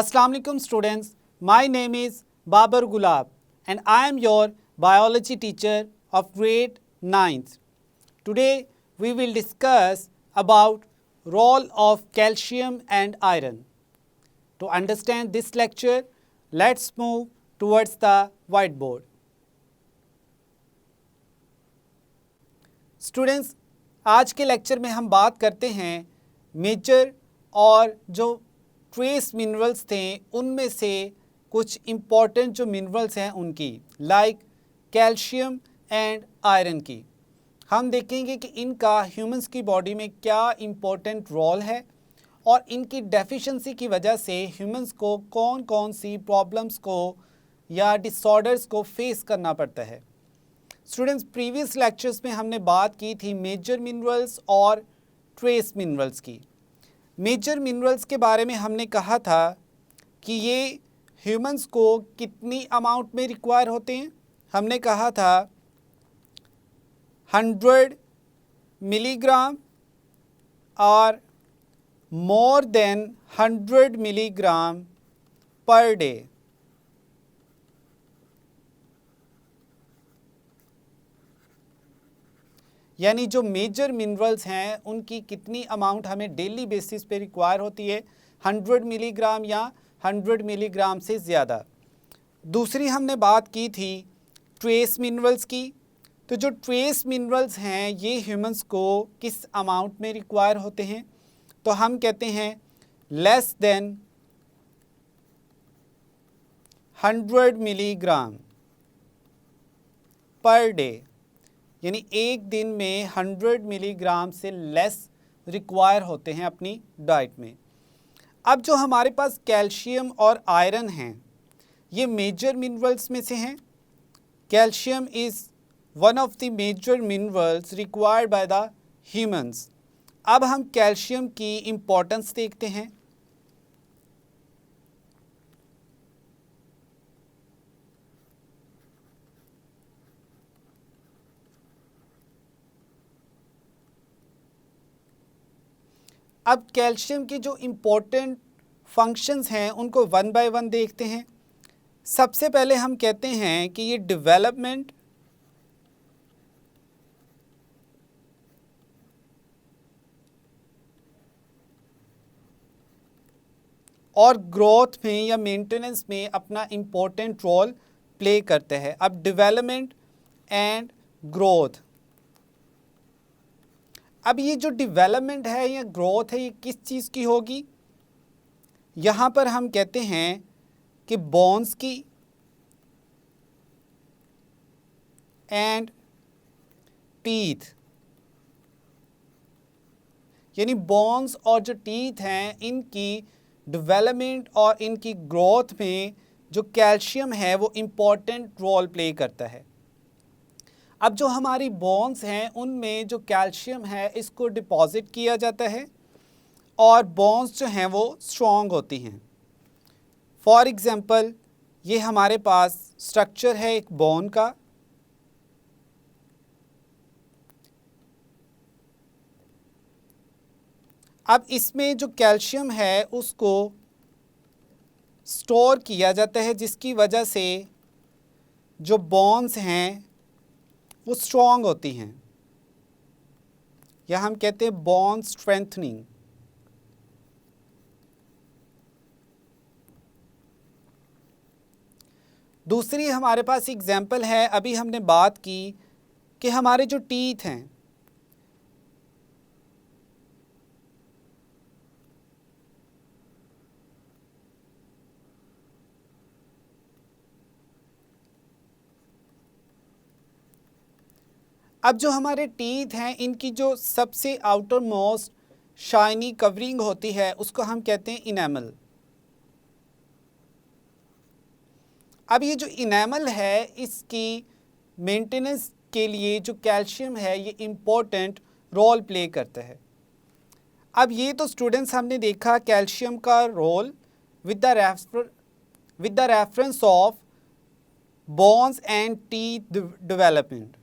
Assalamu alaikum students, my name is Babar Gulab and I am your biology teacher of grade 9th. Today we will discuss about role of calcium and iron. To understand this lecture, let's move towards the whiteboard. Students, आज के lecture में हम बात करते हैं major और जो trace minerals थे उनमें से कुछ इम्पॉर्टेंट जो मिनरल्स हैं उनकी लाइक कैल्शियम एंड आयरन की। हम देखेंगे कि इनका ह्यूमंस की बॉडी में क्या इम्पॉर्टेंट रोल है और इनकी डेफिशिएंसी की वजह से ह्यूमंस को कौन कौन सी प्रॉब्लम्स को या डिसऑर्डर्स को फेस करना पड़ता है। स्टूडेंट्स, प्रीवियस लेक्चर्स में हमने बात की थी मेजर मिनरल्स और ट्रेस मिनरल्स की। मेजर मिनरल्स के बारे में हमने कहा था कि ये ह्यूमंस को कितनी अमाउंट में रिक्वायर होते हैं। हमने कहा था 100 मिलीग्राम और more than 100 milligram per day. यानी जो मेजर मिनरल्स हैं उनकी कितनी अमाउंट हमें डेली बेसिस पे रिक्वायर होती है, 100 मिलीग्राम या 100 मिलीग्राम से ज़्यादा। दूसरी हमने बात की थी ट्रेस मिनरल्स की। तो जो ट्रेस मिनरल्स हैं ये ह्यूमंस को किस अमाउंट में रिक्वायर होते हैं, तो हम कहते हैं less than 100 milligram per day. यानी एक दिन में 100 मिलीग्राम से लेस रिक्वायर होते हैं अपनी डाइट में। अब जो हमारे पास कैल्शियम और आयरन हैं ये मेजर मिनरल्स में से हैं। Calcium is one of the major minerals required by the humans. अब हम कैल्शियम की इम्पोर्टेंस देखते हैं। अब कैल्शियम की जो इम्पोर्टेंट फंक्शंस हैं उनको वन बाय वन देखते हैं। सबसे पहले हम कहते हैं कि ये डेवलपमेंट और ग्रोथ में या मेंटेनेंस में अपना इम्पोर्टेंट रोल प्ले करते हैं। अब डेवलपमेंट एंड ग्रोथ, अब ये जो डेवलपमेंट है या ग्रोथ है ये किस चीज़ की होगी। यहाँ पर हम कहते हैं कि बोन्स की एंड टीथ। यानी बोन्स और जो टीथ हैं इनकी डेवलपमेंट और इनकी ग्रोथ में जो कैल्शियम है वो इम्पॉर्टेंट रोल प्ले करता है। अब जो हमारी बोन्स हैं उनमें जो कैल्शियम है इसको डिपॉजिट किया जाता है और बोन्स जो हैं वो स्ट्रॉन्ग होती हैं। फॉर एग्ज़ाम्पल ये हमारे पास स्ट्रक्चर है एक बोन का। अब इसमें जो कैल्शियम है उसको स्टोर किया जाता है जिसकी वजह से जो बोन्स हैं वो स्ट्रॉन्ग होती हैं या हम कहते हैं बोन स्ट्रेंथनिंग। दूसरी हमारे पास एग्जाम्पल है, अभी हमने बात की कि हमारे जो टीथ हैं अब जो हमारे टीथ हैं इनकी जो सबसे आउटर मोस्ट शाइनी कवरिंग होती है उसको हम कहते हैं इनेमल। अब ये जो इनेमल है इसकी मेंटेनेंस के लिए जो कैल्शियम है ये इम्पोर्टेंट रोल प्ले करता है। अब ये तो स्टूडेंट्स हमने देखा कैल्शियम का role with the reference of bones and teeth development.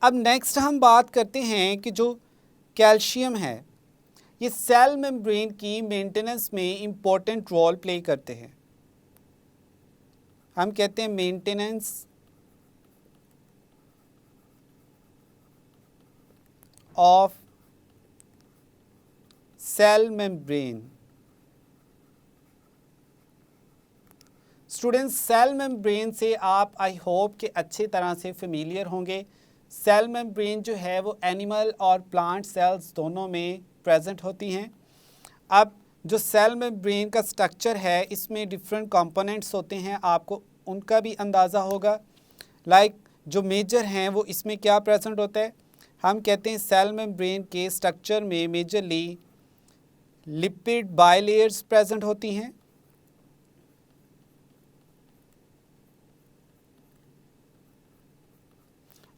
अब नेक्स्ट हम बात करते हैं कि जो कैल्शियम है ये सेल मेम्ब्रेन की मेंटेनेंस में इम्पोर्टेंट रोल प्ले करते हैं। हम कहते हैं maintenance of cell membrane. Students, cell membrane से आप आई होप कि अच्छी तरह से फेमिलियर होंगे। सेल मेम्ब्रेन जो है वो एनिमल और प्लांट सेल्स दोनों में प्रेजेंट होती हैं। अब जो सेल मेम्ब्रेन का स्ट्रक्चर है इसमें डिफरेंट कंपोनेंट्स होते हैं, आपको उनका भी अंदाज़ा होगा। लाइक जो मेजर हैं वो इसमें क्या प्रेजेंट होता है, हम कहते हैं सेल मेम्ब्रेन के स्ट्रक्चर में मेजरली लिपिड बाइलेयर्स प्रेजेंट होती हैं,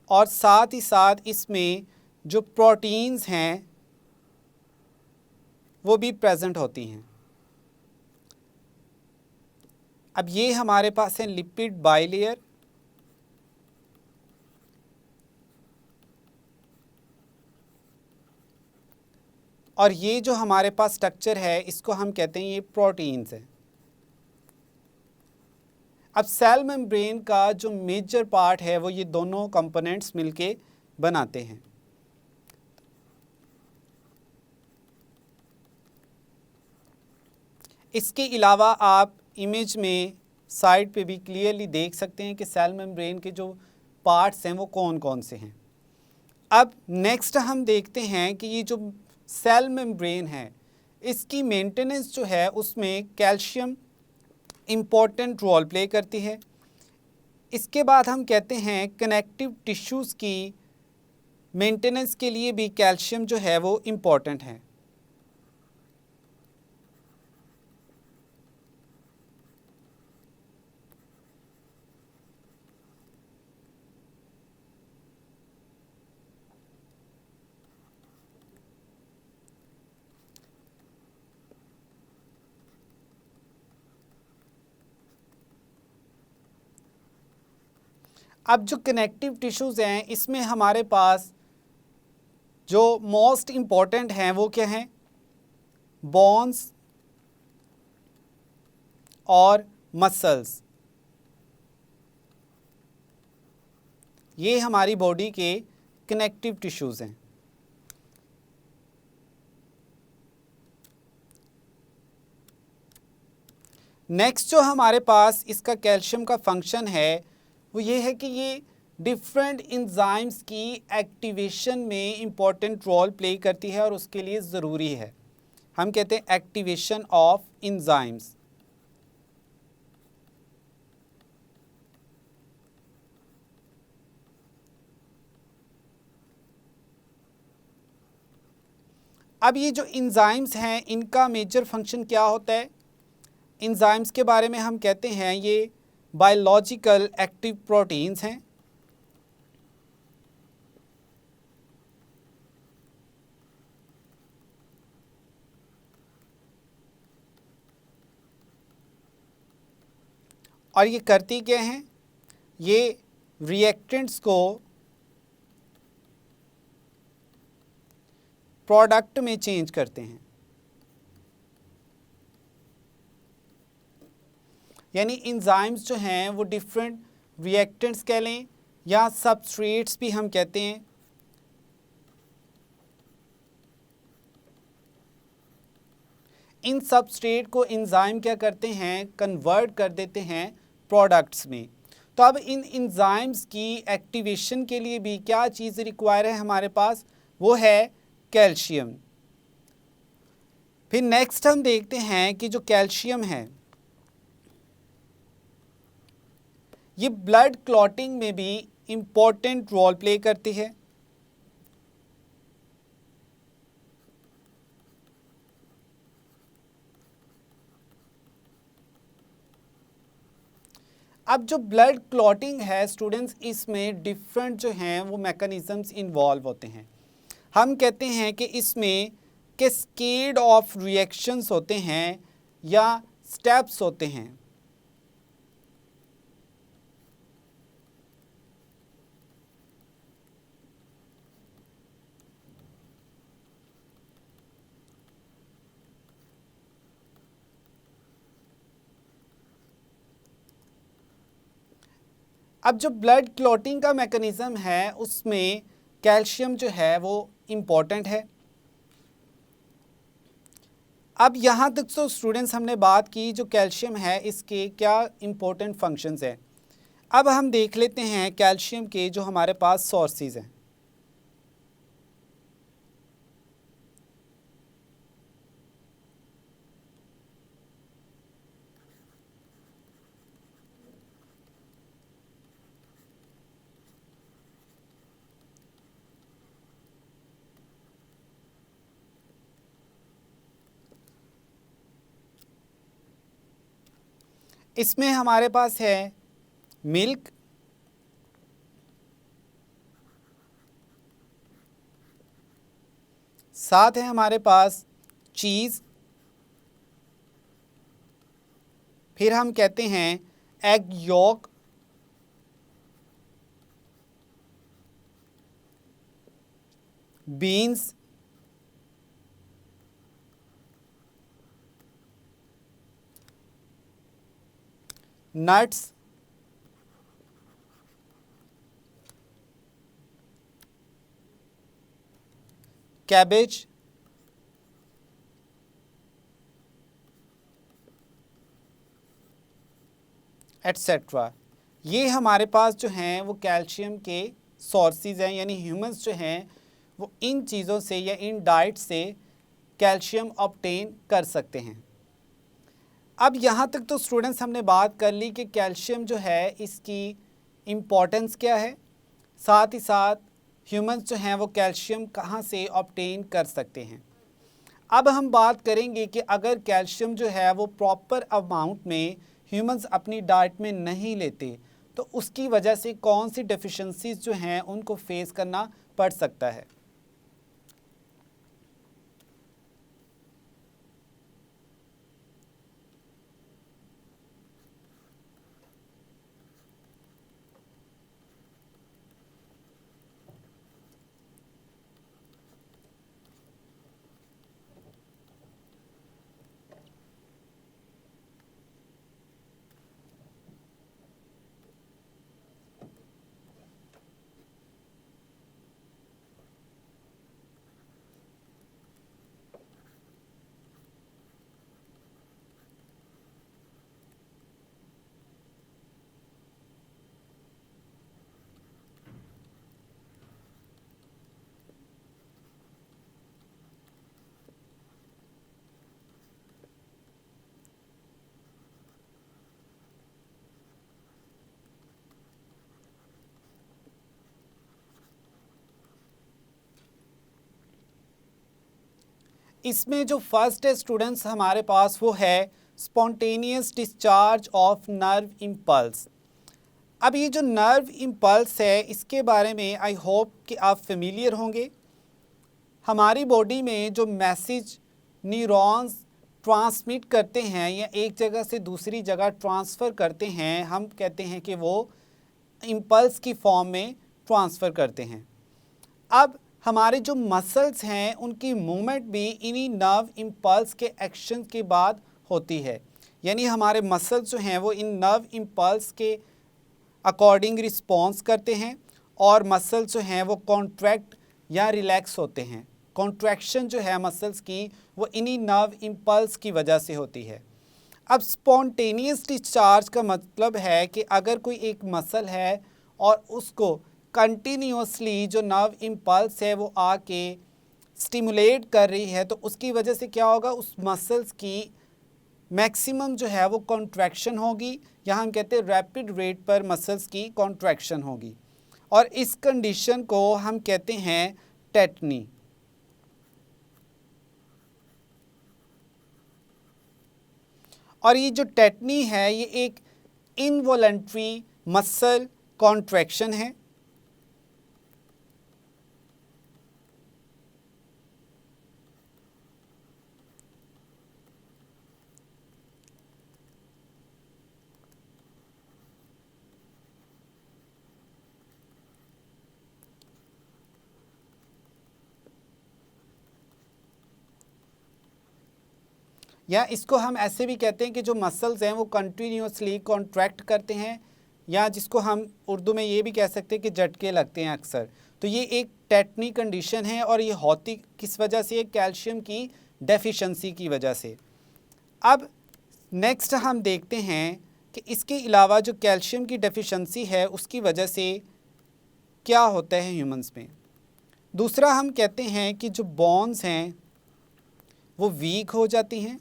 और साथ ही साथ इसमें जो प्रोटीन्स हैं वो भी प्रेजेंट होती हैं। अब ये हमारे पास है लिपिड बाइलेयर, और ये जो हमारे पास स्ट्रक्चर है इसको हम कहते हैं ये प्रोटीन्स है। अब सेल मेम्ब्रेन का जो मेजर पार्ट है वो ये दोनों कंपोनेंट्स मिलके बनाते हैं। इसके अलावा आप इमेज में साइड पे भी क्लियरली देख सकते हैं कि सेल मेम्ब्रेन के जो पार्ट्स हैं वो कौन कौन से हैं। अब नेक्स्ट हम देखते हैं कि ये जो सेल मेम्ब्रेन है इसकी मेंटेनेंस जो है उसमें कैल्शियम इम्पोर्टेंट रोल प्ले करती है। इसके बाद हम कहते हैं कनेक्टिव टिश्यूज़ की मेंटेनेंस के लिए भी कैल्शियम जो है वो इम्पोर्टेंट है। अब जो कनेक्टिव टिश्यूज़ हैं इसमें हमारे पास जो मोस्ट इम्पॉर्टेंट हैं वो क्या हैं, बोन्स और मसल्स। ये हमारी बॉडी के कनेक्टिव टिश्यूज़ हैं। नेक्स्ट जो हमारे पास इसका कैल्शियम का फंक्शन है वो ये है कि ये डिफरेंट इंजाइम्स की एक्टिवेशन में इम्पॉर्टेंट रोल प्ले करती है और उसके लिए ज़रूरी है। हम कहते हैं एक्टिवेशन ऑफ इंजाइम्स। अब ये जो इंजाइम्स हैं इनका मेजर फंक्शन क्या होता है, इंजाइम्स के बारे में हम कहते हैं ये बायोलॉजिकल एक्टिव प्रोटीन्स हैं। और ये करती क्या हैं, ये रिएक्टेंट्स को प्रोडक्ट में चेंज करते हैं। यानी इंजाइम्स जो हैं वो डिफरेंट रिएक्टेंट्स कह लें या सबस्ट्रेट्स भी हम कहते हैं, इन सबस्ट्रेट को इंजाइम क्या करते हैं, कन्वर्ट कर देते हैं प्रोडक्ट्स में। तो अब इन इंजाइम्स की एक्टिवेशन के लिए भी क्या चीज़ रिक्वायर है हमारे पास, वो है कैल्शियम। फिर नेक्स्ट हम देखते हैं कि जो कैल्शियम है ये ब्लड क्लॉटिंग में भी इम्पोर्टेंट रोल प्ले करती है। अब जो ब्लड क्लॉटिंग है स्टूडेंट्स, इसमें डिफरेंट जो हैं वो मैकेनिज़म्स इन्वॉल्व होते हैं। हम कहते हैं कि इसमें कैस्केड ऑफ रिएक्शंस होते हैं या स्टेप्स होते हैं। अब जो ब्लड क्लॉटिंग का मैकेनिज़्म है उसमें कैल्शियम जो है वो इम्पॉर्टेंट है। अब यहाँ तक तो स्टूडेंट्स हमने बात की जो कैल्शियम है इसके क्या इम्पोर्टेंट फंक्शंस हैं। अब हम देख लेते हैं कैल्शियम के जो हमारे पास सोर्सेज हैं। इसमें हमारे पास है मिल्क, साथ है हमारे पास चीज़, फिर हम कहते हैं egg York, beans, nuts, cabbage, etcetera. ये हमारे पास जो हैं वो कैल्शियम के सोर्सेज हैं, यानी ह्यूमंस जो हैं वो इन चीज़ों से या इन डाइट से कैल्शियम ऑब्टेन कर सकते हैं। अब यहाँ तक तो स्टूडेंट्स हमने बात कर ली कि कैल्शियम जो है इसकी इम्पोर्टेंस क्या है, साथ ही साथ ह्यूमंस जो हैं वो कैल्शियम कहाँ से ऑब्टेन कर सकते हैं। अब हम बात करेंगे कि अगर कैल्शियम जो है वो प्रॉपर अमाउंट में ह्यूमंस अपनी डाइट में नहीं लेते तो उसकी वजह से कौन सी डेफिशिएंसीज जो हैं उनको फेस करना पड़ सकता है। इसमें जो फर्स्ट है स्टूडेंट्स हमारे पास वो है spontaneous discharge of nerve impulse. अब ये जो नर्व इम्पल्स है इसके बारे में आई होप कि आप फेमिलियर होंगे। हमारी बॉडी में जो मैसेज न्यूरॉन्स ट्रांसमिट करते हैं या एक जगह से दूसरी जगह ट्रांसफ़र करते हैं, हम कहते हैं कि वो इम्पल्स की फॉर्म में ट्रांसफ़र करते हैं। अब हमारे जो मसल्स हैं उनकी मूवमेंट भी इन्हीं नर्व इम्पल्स के एक्शन के बाद होती है, यानी हमारे मसल्स जो हैं वो इन नर्व इम्पल्स के अकॉर्डिंग रिस्पॉन्स करते हैं और मसल्स जो हैं वो कॉन्ट्रैक्ट या रिलैक्स होते हैं। कॉन्ट्रैक्शन जो है मसल्स की वो इन्हीं नर्व इम्पल्स की वजह से होती है। अब स्पॉन्टेनियस डिस्चार्ज का मतलब है कि अगर कोई एक मसल है और उसको कंटिन्यूसली जो नर्व इम्पल्स है वो आके स्टिमुलेट कर रही है तो उसकी वजह से क्या होगा, उस मसल्स की मैक्सिमम जो है वो कॉन्ट्रैक्शन होगी, या हम कहते हैं रैपिड रेट पर मसल्स की कॉन्ट्रैक्शन होगी, और इस कंडीशन को हम कहते हैं टेटनी। और ये जो टेटनी है ये एक इनवॉलंटरी मसल कॉन्ट्रैक्शन है। या इसको हम ऐसे भी कहते हैं कि जो मसल्स हैं वो कंटिन्यूसली कॉन्ट्रैक्ट करते हैं या जिसको हम उर्दू में ये भी कह सकते हैं कि झटके लगते हैं अक्सर। तो ये एक टेटनी कंडीशन है और ये होती किस वजह से, कैल्शियम की डेफिशिएंसी की वजह से। अब नेक्स्ट हम देखते हैं कि इसके अलावा जो कैल्शियम की डेफिशिएंसी है उसकी वजह से क्या होता है ह्यूमंस में। दूसरा हम कहते हैं कि जो बोन्स हैं वो वीक हो जाती हैं।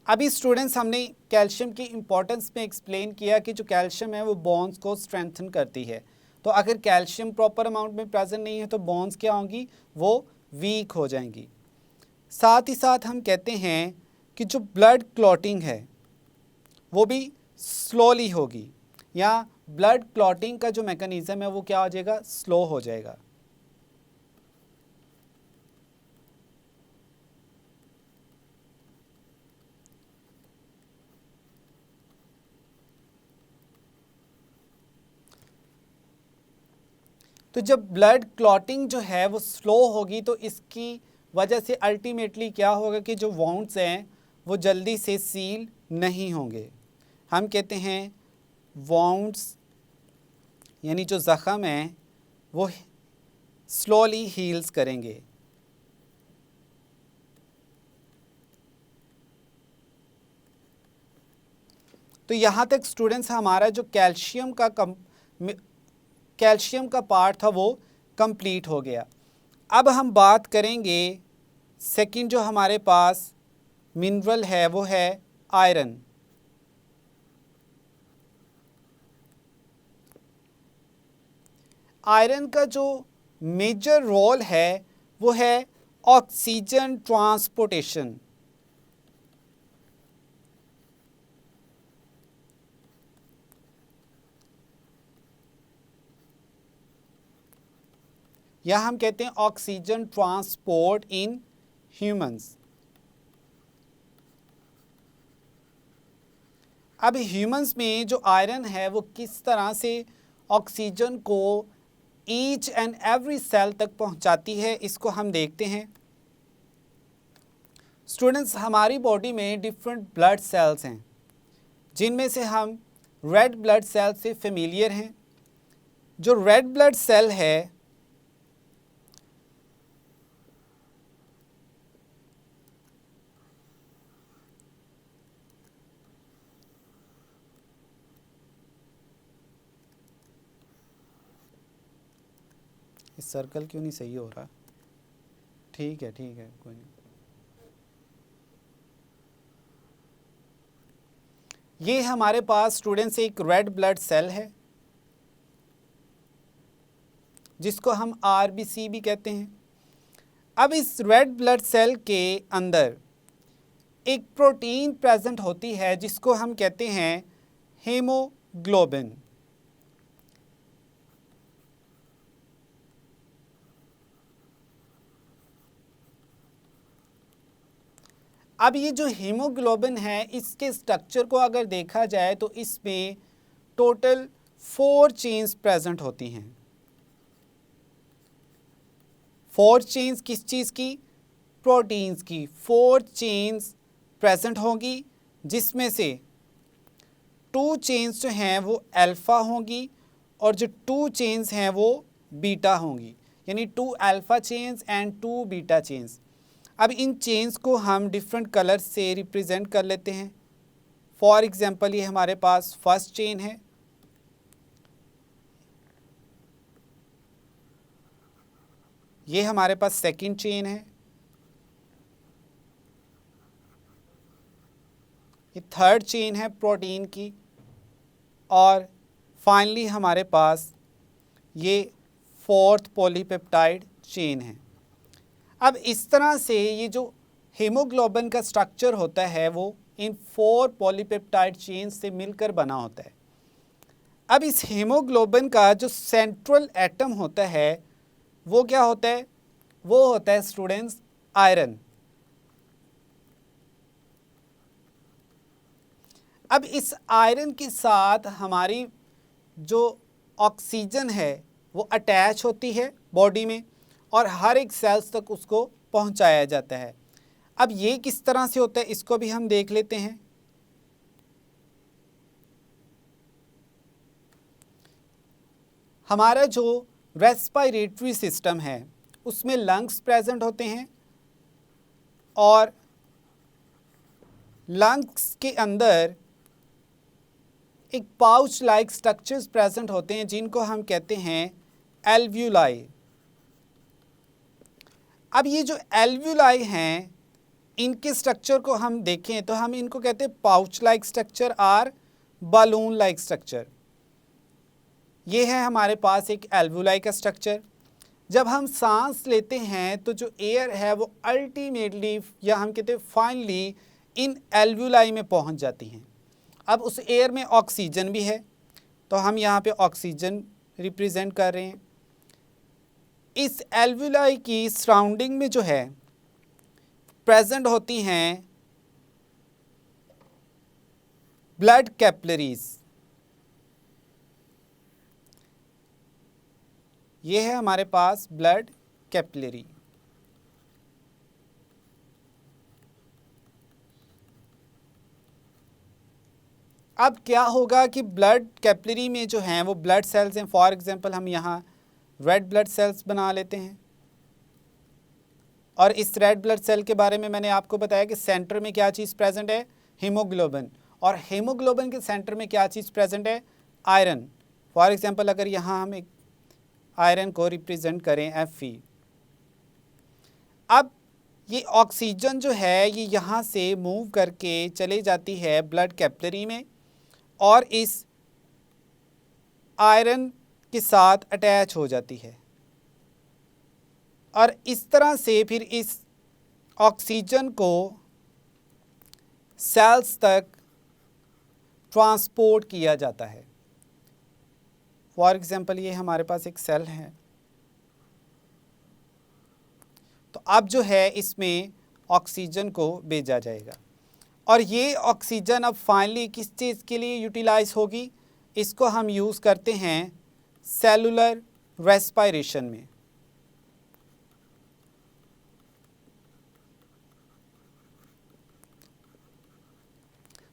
अभी स्टूडेंट्स हमने कैल्शियम की इम्पोर्टेंस में एक्सप्लेन किया कि जो कैल्शियम है वो बोन्स को स्ट्रेंथन करती है। तो अगर कैल्शियम प्रॉपर अमाउंट में प्रेजेंट नहीं है तो बोन्स क्या होंगी, वो वीक हो जाएंगी। साथ ही साथ हम कहते हैं कि जो ब्लड क्लॉटिंग है वो भी स्लोली होगी, या ब्लड क्लॉटिंग का जो मैकेनिज़्म है वो क्या हो जाएगा, स्लो हो जाएगा। तो जब ब्लड क्लॉटिंग जो है वो स्लो होगी तो इसकी वजह से अल्टीमेटली क्या होगा कि जो वाउंड्स हैं वो जल्दी से सील नहीं होंगे। हम कहते हैं वाउंड्स यानी जो ज़ख़म हैं वो स्लोली हील्स करेंगे। तो यहाँ तक स्टूडेंट्स हमारा जो कैल्शियम का पार्ट था वो कंप्लीट हो गया। अब हम बात करेंगे सेकंड जो हमारे पास मिनरल है वो है आयरन। आयरन का जो मेजर रोल है वो है ऑक्सीजन ट्रांसपोर्टेशन। या हम कहते हैं ऑक्सीजन ट्रांसपोर्ट इन ह्यूमंस। अब ह्यूमंस में जो आयरन है वो किस तरह से ऑक्सीजन को ईच एंड एवरी सेल तक पहुंचाती है, इसको हम देखते हैं। स्टूडेंट्स, हमारी बॉडी में डिफरेंट ब्लड सेल्स हैं जिनमें से हम रेड ब्लड सेल से फेमिलियर हैं। जो रेड ब्लड सेल है इस सर्कल क्यों नहीं सही हो रहा, ठीक है कोई नहीं। ये हमारे पास स्टूडेंट्स एक रेड ब्लड सेल है जिसको हम आरबीसी भी कहते हैं। अब इस रेड ब्लड सेल के अंदर एक प्रोटीन प्रेजेंट होती है जिसको हम कहते हैं हीमोग्लोबिन। अब ये जो हीमोग्लोबिन है इसके स्ट्रक्चर को अगर देखा जाए तो इसमें टोटल 4 चेन्स प्रेजेंट होती हैं। 4 चेन्स किस चीज़ की, प्रोटीन्स की 4 चेन्स प्रेजेंट होंगी, जिसमें से 2 चेन्स जो हैं वो अल्फ़ा होंगी और जो 2 चेन्स हैं वो बीटा होंगी, यानी 2 alpha chains and 2 beta chains. अब इन चेन्स को हम डिफरेंट कलर्स से रिप्रेजेंट कर लेते हैं। फॉर एग्जांपल ये हमारे पास फर्स्ट चेन है, ये हमारे पास सेकंड चेन है, ये थर्ड चेन है प्रोटीन की, और फाइनली हमारे पास ये फोर्थ पॉलीपेप्टाइड चेन है। अब इस तरह से ये जो हीमोग्लोबिन का स्ट्रक्चर होता है वो इन 4 पॉलीपेप्टाइड चेन से मिलकर बना होता है। अब इस हीमोग्लोबिन का जो सेंट्रल एटम होता है वो क्या होता है, वो होता है स्टूडेंट्स आयरन। अब इस आयरन के साथ हमारी जो ऑक्सीजन है वो अटैच होती है बॉडी में और हर एक सेल्स तक उसको पहुंचाया जाता है। अब ये किस तरह से होता है इसको भी हम देख लेते हैं। हमारा जो रेस्पिरेटरी सिस्टम है उसमें लंग्स प्रेजेंट होते हैं और लंग्स के अंदर एक पाउच लाइक स्ट्रक्चर्स प्रेजेंट होते हैं जिनको हम कहते हैं एल्व्यूलाई। अब ये जो एल्व्यूलाई हैं इनके स्ट्रक्चर को हम देखें तो हम इनको कहते हैं पाउच लाइक स्ट्रक्चर और बलून लाइक स्ट्रक्चर। ये है हमारे पास एक एल्व्यूलाई का स्ट्रक्चर। जब हम सांस लेते हैं तो जो एयर है वो अल्टीमेटली या हम कहते हैं फाइनली इन एल्व्यूलाई में पहुंच जाती हैं। अब उस एयर में ऑक्सीजन भी है तो हम यहाँ पे ऑक्सीजन रिप्रेजेंट कर रहे हैं। इस एल्व्यूलाई की सराउंडिंग में जो है प्रेजेंट होती हैं ब्लड कैपिलरीज। ये है हमारे पास ब्लड कैपिलरी। अब क्या होगा कि ब्लड कैपिलरी में जो हैं वो ब्लड सेल्स हैं। फॉर एग्जांपल हम यहाँ रेड ब्लड सेल्स बना लेते हैं और इस रेड ब्लड सेल के बारे में मैंने आपको बताया कि सेंटर में क्या चीज़ प्रेजेंट है, हीमोग्लोबिन, और हीमोग्लोबिन के सेंटर में क्या चीज़ प्रेजेंट है, आयरन। फॉर एग्जांपल अगर यहाँ हम एक आयरन को रिप्रेजेंट करें Fe। अब ये ऑक्सीजन जो है ये यहाँ से मूव करके चले जाती है ब्लड कैपिलरी में और इस आयरन के साथ अटैच हो जाती है और इस तरह से फिर इस ऑक्सीजन को सेल्स तक ट्रांसपोर्ट किया जाता है। फॉर एग्जांपल ये हमारे पास एक सेल है तो अब जो है इसमें ऑक्सीजन को भेजा जाएगा और ये ऑक्सीजन अब फाइनली किस चीज़ के लिए यूटिलाइज होगी, इसको हम यूज़ करते हैं सेलुलर रेस्पिरेशन में।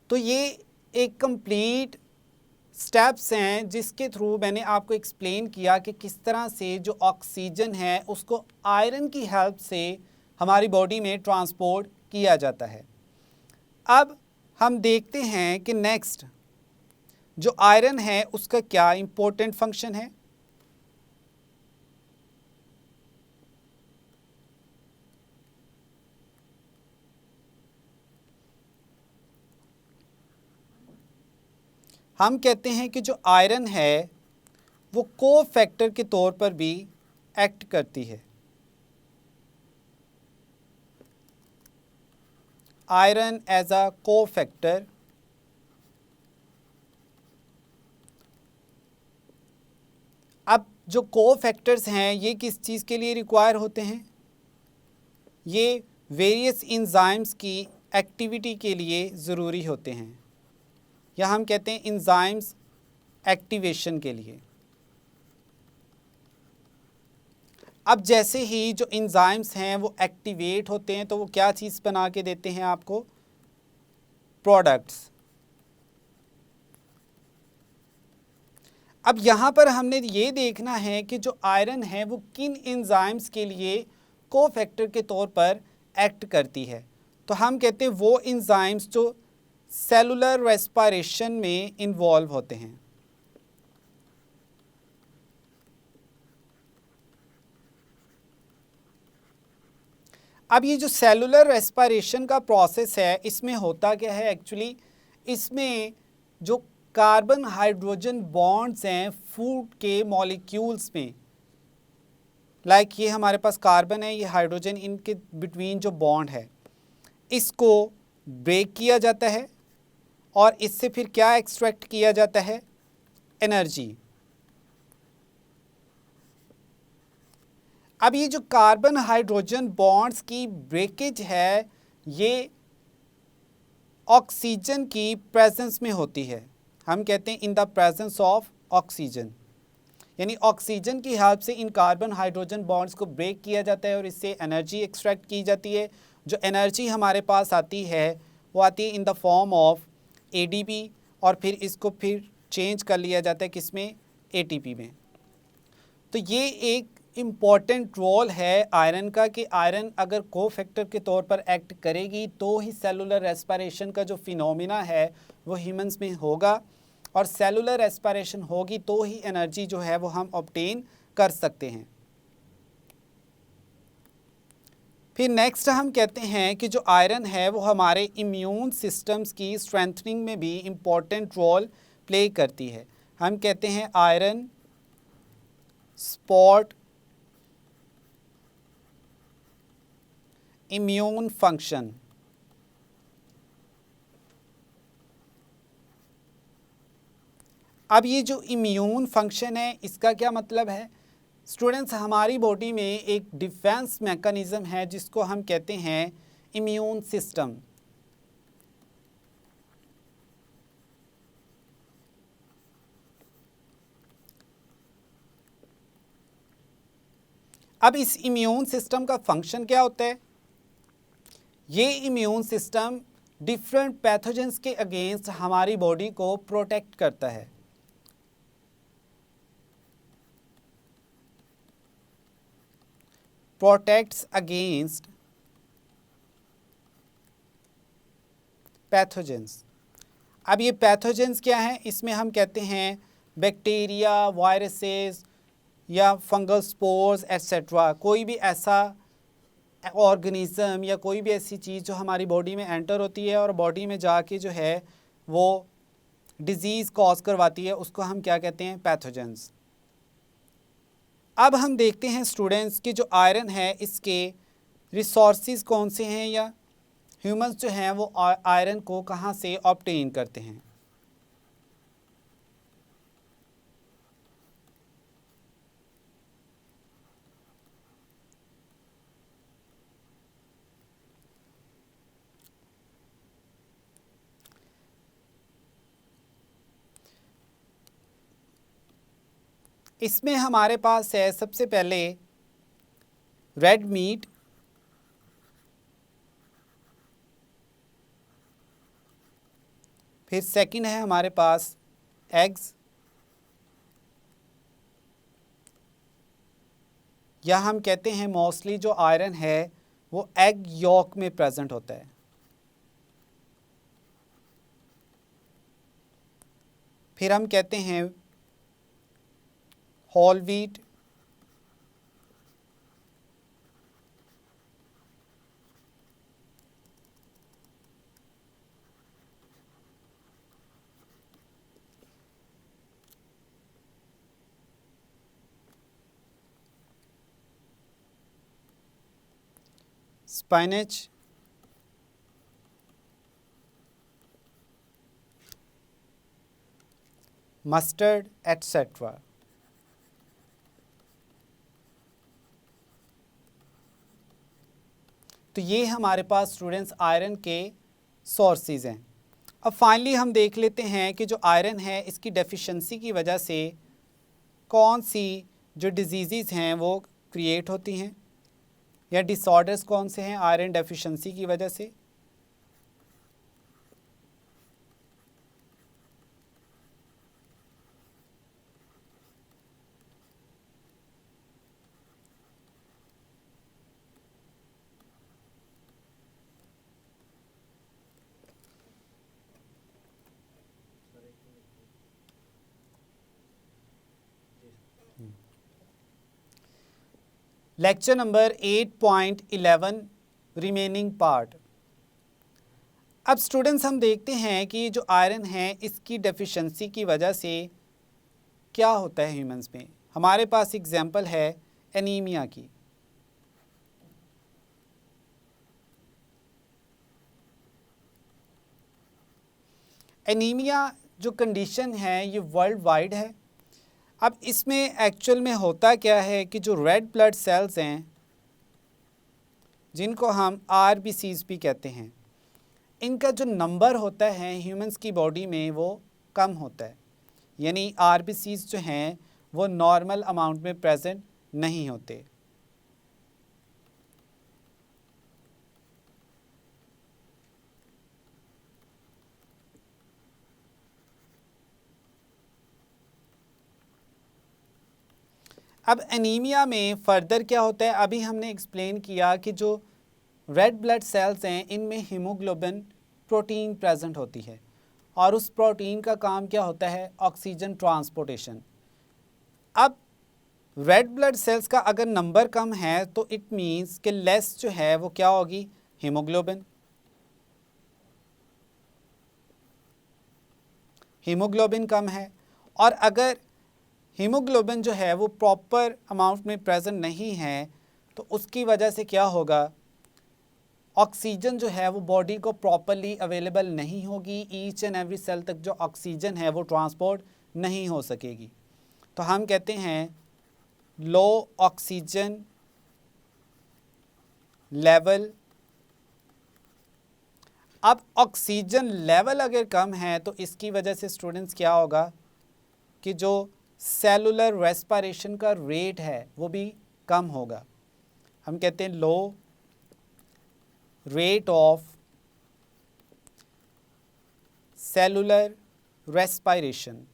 तो ये एक कंप्लीट स्टेप्स हैं जिसके थ्रू मैंने आपको एक्सप्लेन किया कि किस तरह से जो ऑक्सीजन है उसको आयरन की हेल्प से हमारी बॉडी में ट्रांसपोर्ट किया जाता है। अब हम देखते हैं कि नेक्स्ट जो आयरन है उसका क्या इम्पोर्टेंट फंक्शन है। हम कहते हैं कि जो आयरन है वो कोफैक्टर के तौर पर भी एक्ट करती है। आयरन एज अ कोफैक्टर अब जो कोफैक्टर्स हैं ये किस चीज़ के लिए रिक्वायर होते हैं, ये वेरियस एंजाइम्स की एक्टिविटी के लिए ज़रूरी होते हैं या हम कहते हैं एंजाइम्स एक्टिवेशन के लिए। अब जैसे ही जो एंजाइम्स हैं वो एक्टिवेट होते हैं तो वो क्या चीज़ बना के देते हैं आपको, प्रोडक्ट्स। अब यहाँ पर हमने ये देखना है कि जो आयरन है वो किन एंजाइम्स के लिए कोफैक्टर के तौर पर एक्ट करती है। तो हम कहते हैं वो एंजाइम्स जो सेलुलर रेस्पिरेशन में इन्वॉल्व होते हैं। अब ये जो सेलुलर रेस्पिरेशन का प्रोसेस है इसमें होता क्या है एक्चुअली, इसमें जो कार्बन हाइड्रोजन बॉन्ड्स हैं फूड के मॉलिक्यूल्स में, लाइक ये हमारे पास कार्बन है, ये हाइड्रोजन, इनके बिटवीन जो बॉन्ड है इसको ब्रेक किया जाता है और इससे फिर क्या एक्सट्रैक्ट किया जाता है, एनर्जी। अब ये जो कार्बन हाइड्रोजन बॉन्ड्स की ब्रेकेज है ये ऑक्सीजन की प्रेजेंस में होती है। हम कहते हैं in the presence of oxygen, यानी ऑक्सीजन की हेल्प से इन कार्बन हाइड्रोजन बॉन्ड्स को ब्रेक किया जाता है और इससे एनर्जी एक्सट्रैक्ट की जाती है जो एनर्जी हमारे पास आती है वो आती है in the form of ADP और फिर इसको फिर चेंज कर लिया जाता है किसमें, ATP में। तो ये एक इम्पॉर्टेंट रोल है आयरन का कि आयरन अगर कोफैक्टर के तौर पर एक्ट करेगी तो ही सेलुलर रेस्पिरेशन का जो फिनोमिना है वो ह्यूमंस में होगा, और सेलुलर रेस्पिरेशन होगी तो ही एनर्जी जो है वो हम ऑब्टेन कर सकते हैं। फिर नेक्स्ट हम कहते हैं कि जो आयरन है वो हमारे इम्यून सिस्टम्स की स्ट्रेंथनिंग में भी इम्पॉर्टेंट रोल प्ले करती है। हम कहते हैं आयरन सपोर्ट इम्यून फंक्शन। अब ये जो इम्यून फंक्शन है इसका क्या मतलब है स्टूडेंट्स, हमारी बॉडी में एक डिफेंस मैकेनिज्म है जिसको हम कहते हैं इम्यून सिस्टम। अब इस इम्यून सिस्टम का फंक्शन क्या होता है, ये इम्यून सिस्टम डिफरेंट पैथोजेंस के अगेंस्ट हमारी बॉडी को प्रोटेक्ट करता है। Protects against pathogens. अब ये पैथोजेंस क्या हैं, इसमें हम कहते हैं बैक्टीरिया, वायरसेस या फंगल स्पोर्स एट्सेट्रा। कोई भी ऐसा ऑर्गेनिज्म या कोई भी ऐसी चीज़ जो हमारी बॉडी में एंटर होती है और बॉडी में जाके जो है वो डिजीज़ कॉज करवाती है, उसको हम क्या कहते हैं, पैथोजेंस। अब हम देखते हैं स्टूडेंट्स कि जो आयरन है इसके रिसोर्सेज कौन से हैं, या ह्यूमंस जो हैं वो आयरन को कहाँ से ऑब्टेन करते हैं। इसमें हमारे पास है सबसे पहले रेड मीट, फिर सेकंड है हमारे पास एग्स, या हम कहते हैं मोस्टली जो आयरन है वो एग यॉक में प्रेजेंट होता है। फिर हम कहते हैं whole wheat, spinach, mustard etcetera. तो ये हमारे पास स्टूडेंट्स आयरन के सोर्सेज हैं। अब फाइनली हम देख लेते हैं कि जो आयरन है इसकी डेफिशिएंसी की वजह से कौन सी जो डिजीज़ हैं वो क्रिएट होती हैं, या डिसऑर्डर्स कौन से हैं आयरन डेफिशिएंसी की वजह से। Lecture number 8.11 remaining part. अब स्टूडेंट्स हम देखते हैं कि जो आयरन है इसकी डेफिशिएंसी की वजह से क्या होता है ह्यूमंस में। हमारे पास एग्जांपल है एनीमिया की। एनीमिया जो कंडीशन है ये वर्ल्ड वाइड है। अब इसमें एक्चुअल में होता क्या है कि जो रेड ब्लड सेल्स हैं जिनको हम RBCs भी कहते हैं, इनका जो नंबर होता है ह्यूमंस की बॉडी में वो कम होता है, यानी RBCs जो हैं वो नॉर्मल अमाउंट में प्रेजेंट नहीं होते। अब एनीमिया में फर्दर क्या होता है, अभी हमने एक्सप्लेन किया कि जो रेड ब्लड सेल्स हैं इनमें हीमोग्लोबिन प्रोटीन प्रेजेंट होती है और उस प्रोटीन का काम क्या होता है, ऑक्सीजन ट्रांसपोर्टेशन। अब रेड ब्लड सेल्स का अगर नंबर कम है तो इट मीन्स कि लेस जो है वो क्या होगी, हीमोग्लोबिन। हीमोग्लोबिन कम है और अगर हीमोग्लोबिन जो है वो प्रॉपर अमाउंट में प्रेजेंट नहीं है तो उसकी वजह से क्या होगा, ऑक्सीजन जो है वो बॉडी को प्रॉपरली अवेलेबल नहीं होगी, ईच एंड एवरी सेल तक जो ऑक्सीजन है वो ट्रांसपोर्ट नहीं हो सकेगी। तो हम कहते हैं लो ऑक्सीजन लेवल। अब ऑक्सीजन लेवल अगर कम है तो इसकी वजह से स्टूडेंट्स क्या होगा कि जो सेलुलर रेस्पिरेशन का रेट है वो भी कम होगा। हम कहते हैं लो रेट ऑफ सेलुलर रेस्पिरेशन।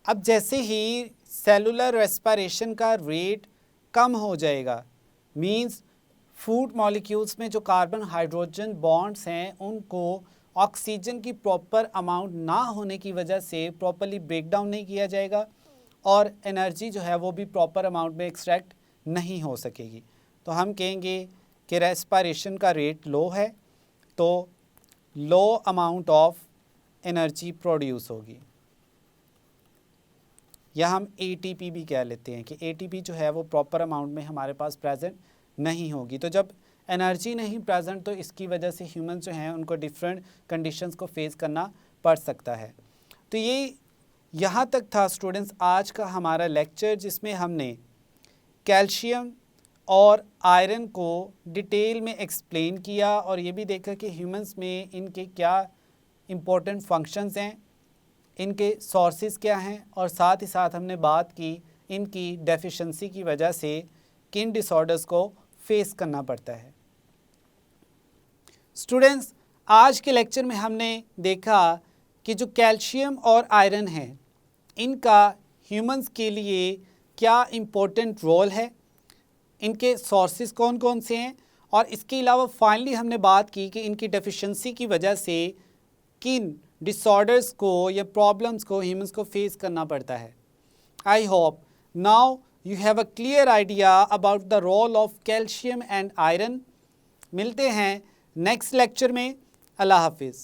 अब जैसे ही सेलुलर रेस्पिरेशन का रेट कम हो जाएगा, मींस फूड मॉलिक्यूल्स में जो कार्बन हाइड्रोजन बॉन्ड्स हैं उनको ऑक्सीजन की प्रॉपर अमाउंट ना होने की वजह से प्रॉपरली ब्रेक डाउन नहीं किया जाएगा और एनर्जी जो है वो भी प्रॉपर अमाउंट में एक्सट्रैक्ट नहीं हो सकेगी। तो हम कहेंगे कि रेस्पिरेशन का रेट लो है तो लो अमाउंट ऑफ एनर्जी प्रोड्यूस होगी, या हम ATP भी कह लेते हैं कि ATP जो है वो प्रॉपर अमाउंट में हमारे पास प्रेजेंट नहीं होगी। तो जब एनर्जी नहीं प्रेजेंट तो इसकी वजह से ह्यूमन जो हैं उनको डिफरेंट कंडीशंस को फेस करना पड़ सकता है। तो ये यहाँ तक था स्टूडेंट्स आज का हमारा लेक्चर, जिसमें हमने कैल्शियम और आयरन को डिटेल में एक्सप्लेन किया और ये भी देखा कि ह्यूमंस में इनके क्या इम्पोर्टेंट फंक्शंस हैं, इनके सोर्सेज क्या हैं और साथ ही साथ हमने बात की इनकी डेफिशिएंसी की वजह से किन डिसऑर्डर्स को फेस करना पड़ता है। स्टूडेंट्स आज के लेक्चर में हमने देखा कि जो कैल्शियम और आयरन है इनका ह्यूमंस के लिए क्या इम्पोर्टेंट रोल है, इनके सोर्सेज कौन कौन से हैं और इसके अलावा फाइनली हमने बात की कि इनकी डेफिशिएंसी की वजह से किन डिसऑर्डर्स को या प्रॉब्लम्स को ह्यूमंस को फेस करना पड़ता है। I hope now you have a clear idea about the role of calcium and iron. मिलते हैं नेक्स्ट लेक्चर में। अल्लाह हाफिज़।